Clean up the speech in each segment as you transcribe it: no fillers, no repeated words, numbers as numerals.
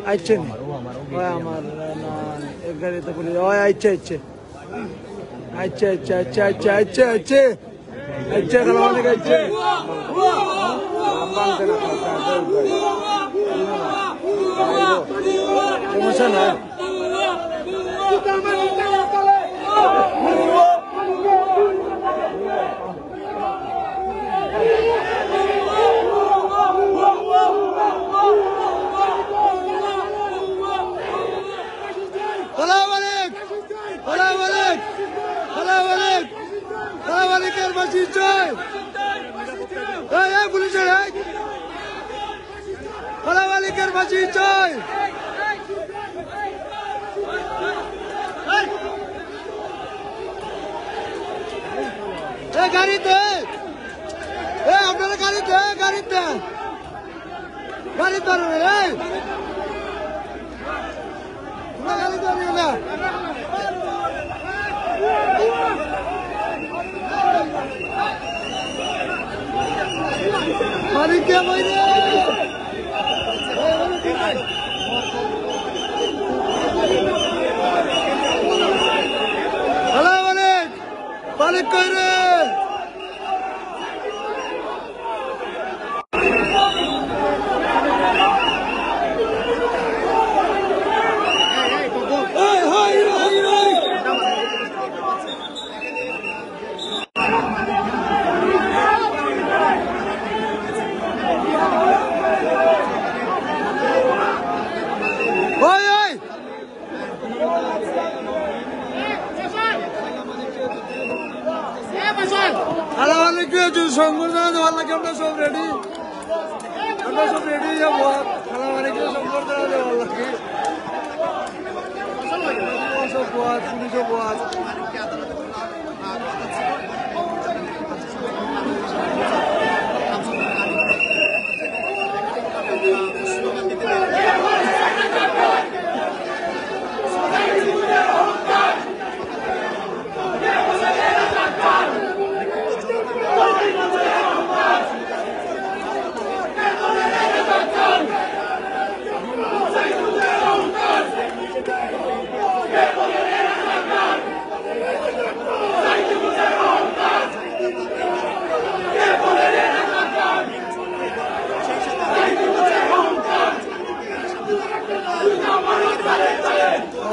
আইছে নি ওই আমার না এক গাড়িতে বলি ওই আইছে আইছে আইছে আইছে আইছে আইছে আইছে আইছে আইছে গেল অনেক আইছে সমস্যা না পুলিশের মালিকের ফাঁসি চাই গাড়িতে আপনারা গাড়িতে গাড়িতে গাড়ি ধরবে গাড়ি ধরবে না মালিককে বইরে হ্যালো মালিক মালিক কই রে সংবর্ধনা দেওয়ার লাগে আমরা সব রেডি যাবো খালা মানিকে সংবর্ধনা দেওয়ার লাগে সব বাদ পুলিশও বাদ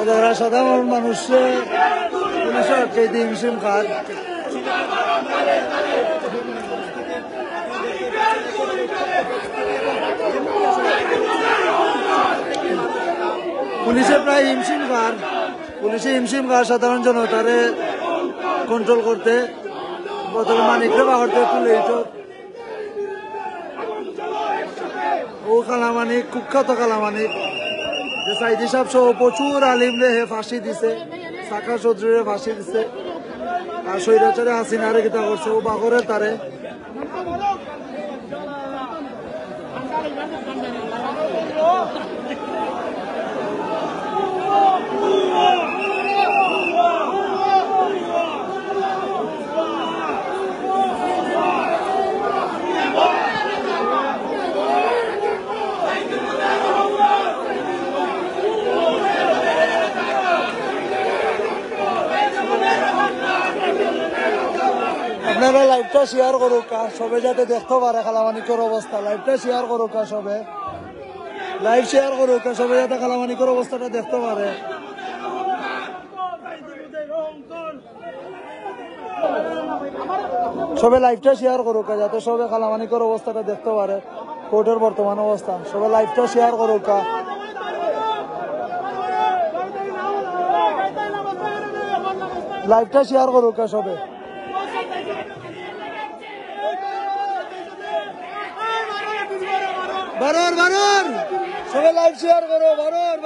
যারা সাধারণ মানুষে পুলিশের আটকে দিয়ে হিমশিম খান পুলিশে প্রায় হিমশিম খান সাধারণ জনতারে কন্ট্রোল করতে প্রথমে মানিকরে বাহরতে তুলে ও কালামানিক কুখ্যাত কালামানিক সাইদি সাহেব সহ প্রচুর আলিমরে হে ফাঁসি দিছে সাকা চৌধুরীরে ফাঁসি দিছে আর স্বৈরাচারে হাসিনারে কিতা করছে ও বাঘরে তারে আপনারা লাইভটা শেয়ার করুক সবে যাতে দেখতে পারে কালামানিকের অবস্থা লাইভটা শেয়ার করুক সবে লাইভ শেয়ার করুক সবে যাতে কালামানিকের অবস্থাটা দেখতে পারে সবে লাইভটা শেয়ার করুক যাতে সবে কালামানিকের অবস্থাটা দেখতে পারে কোর্টের বর্তমান অবস্থা সবে লাইভটা শেয়ার করুক লাইভটা শেয়ার করুক সবে বারর সবাই লাইভ শেয়ার করো বারর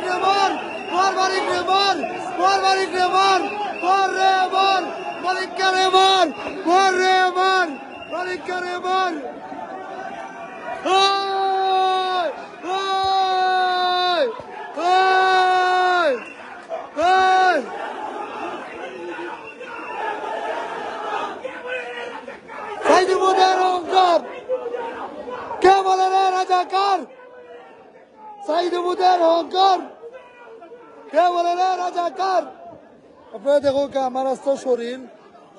রেমন মর মালিক রেমন মর মালিক রেমন মর রেমন মালিক রেমন মর রেমন মালিক রেমন ওই ওই ওই ওই সাইদি মুদের অহংকার কে বলে রে রাজাকার সাইদি মুদের অহংকার কে বলে রে রাজাকার আপনারা দেখো আমার আস্তে শরীর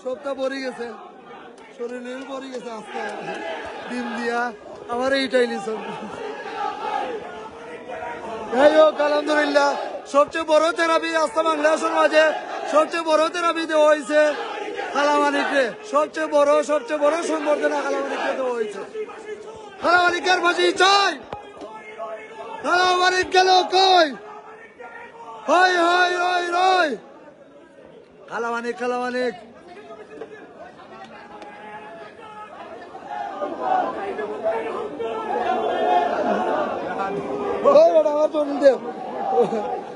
সবটা ভরে গেছে শরীর ভরে গেছে আস্তে ডিম দিয়া আমার এইটাই লিসন যাই হোক আলহামদুলিল্লাহ সবচেয়ে বড় থেরাপি আস্থা বাংলাদেশের মাঝে সবচেয়ে বড় থেরাপি দেওয়া হয়েছে কালামানিকরে সবচেয়ে বড় সংবর্ধনা কালামানিকরে দেওয়া হয়েছে কালামানিকের ফাঁসি চাই কালামানিক গেল কই হয় হয় রয় রয় কালামানিক কালামানিক আমার চল দেব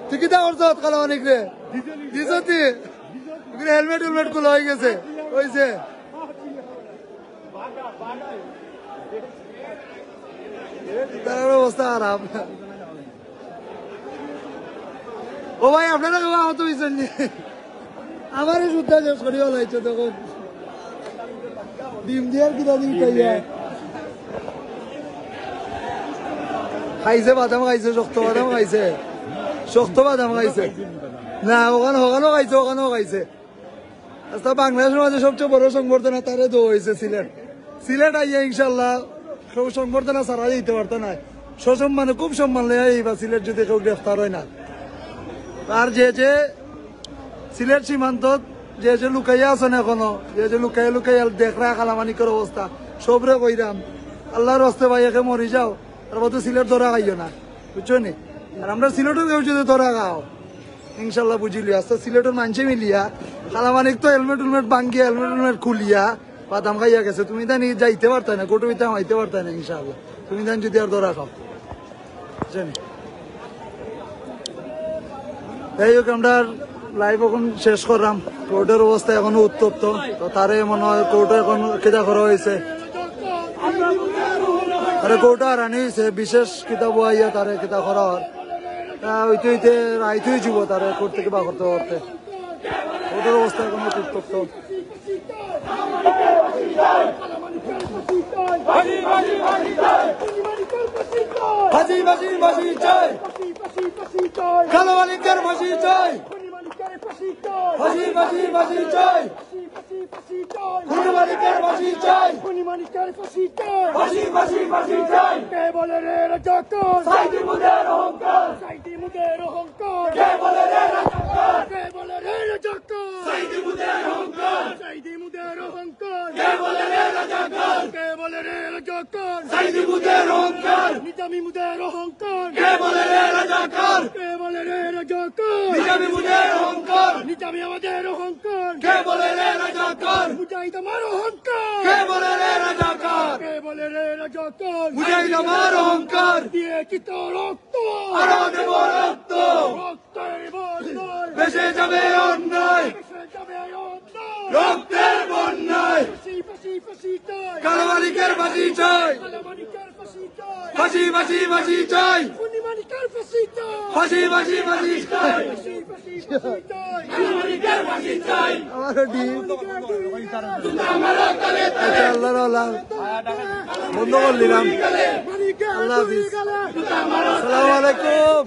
তুই কি করছ কালামানিক রে দিছ তুই হেলমেট হেলমেট গুলো হয়ে গেছে হয়েছে তার অবস্থা খারাপ ও ভাই আপনারা আহত হয়েছেন আমারই সুদ্ধা শেষ করিয়া লাগছে তখন ডিম দিয়ার কিনা দিন পাইয়া খাইছে বাদাম খাইছে শক্ত বাদাম খাইছে শক্ত বাদাম খাইছে না ওখানেও খাইছে আচ্ছা বাংলাদেশের মাঝে সবচেয়ে বড় সংবর্ধনা তারে দেওয়া হয়েছে সিলেট আইয়া ইনশাল্লাহ কেউ সংবর্ধনা ছাড়া দিতে পারতো না সসম্মানে খুব সম্মান লেয়া এইবার সিলেট যদি কেউ গ্রেফতার হয় না আর যে সিলেট সীমান্ত যে লুকাইয়া আছেন এখনো যে লুকাইয়া দেখরা কালামানিকের অবস্থা সবরে কইরাম আল্লাহর হস্তে ভাই একে মরি যাও তারপর তো সিলেট ধরা খাইও না বুঝছো নি আর আমরা সিলেটও কেউ যদি ধরা খাও ইনশাল্লাহ বুঝিলি আস্তে সিলেটের মানুষে মিলিয়া কালামানিক তো হেলমেট হেলমেট ভাঙ্গিয়া হেলমেট খুলিয়া বাদাম খাইয়া গেছে তুমি তাই যাইতে পারতাই না কোটো বিতে হাইতে পারতাই না ইনশাল্লাহ তুমি তাই যদি আর ধরা খাও বুঝছেন যাই হোক আমরা লাইভ এখন শেষ করলাম কোর্টের অবস্থা এখনো উত্তপ্ত তো তারে মনে হয় কোর্টে এখন কেদা করা হয়েছে আরে কোর্টে হারানি হয়েছে বিশেষ কিতাব আইয়া তারে কেদা করা হওয়ার হইতে হইতে রাইতেই যাব তারে কোর্ট থেকে বা করতে করতে কোর্টের অবস্থা এখনো উত্তপ্ত ফাঁসি ফাঁসি ফাঁসি চাই কালামানিকের ফাঁসি চাই ফাঁসি ফাঁসি ফাঁসি চাই খুনিমানিকের ফাঁসি চাই ফাঁসি ফাঁসি ফাঁসি চাই কে বলে রে রাজাকার সাইদি মুদের অহংকার কে বলে রে রাজাকার কে বলে রে রাজাকার সাইদি মুদের অহংকার কে বলে রে রাজাকার কে বলে রে রাজাকার সাইদি মুদের অহংকার নিজামী মুদের অহংকার কে বলে রে রাজাকার কে বলে রে রাজাকার নিজামী মুদের অহংকার নিজামী আমাদের অহংকার কে বলে রে রাজাকার মুজাহিদ আমার অহংকার কে বলে রে রাজাকার কে বলে রে রাজাকার মুজাহিদ আমার অহংকার দিয়ে কি তো রক্ত আরো দেব রক্ত রক্তের বন্যায় ভেসে যাবে অন্যায় রক্তের বন্যায় কালামানিকের ফাঁসি চাই ফাঁসি ফাঁসি ফাঁসি চাই ফাঁসি ফাঁসি ফাঁসি চাই আমার ডিম আল্লাহ বন্ধ করে দিলাম আল্লাহ হাফিজ আসসালামু আলাইকুম।